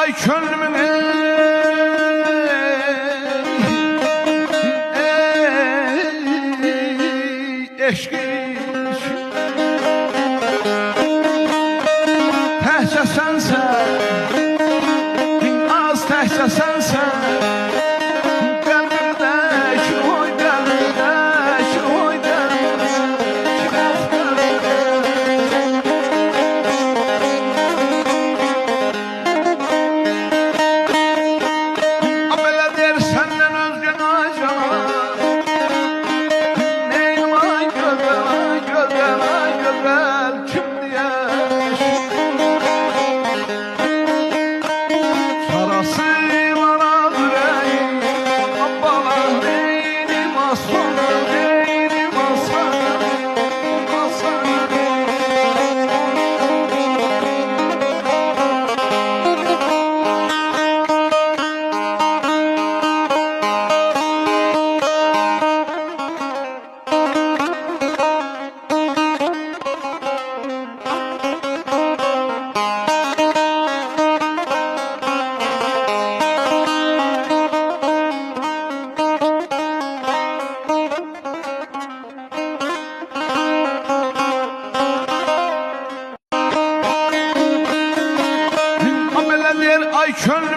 ay könlümün eşki təhcə sənsən, az təhcə sənsən, qəlbimdəki oy qəlbimdəki oy belə deyir səndən özgə nacana, neyim ay gözəl, ay gözəl, ay gözəl kim deyər? Sarası var ürəyim, abbala neyim aslanı, neyim aslanı, aslanı. Ay könlüm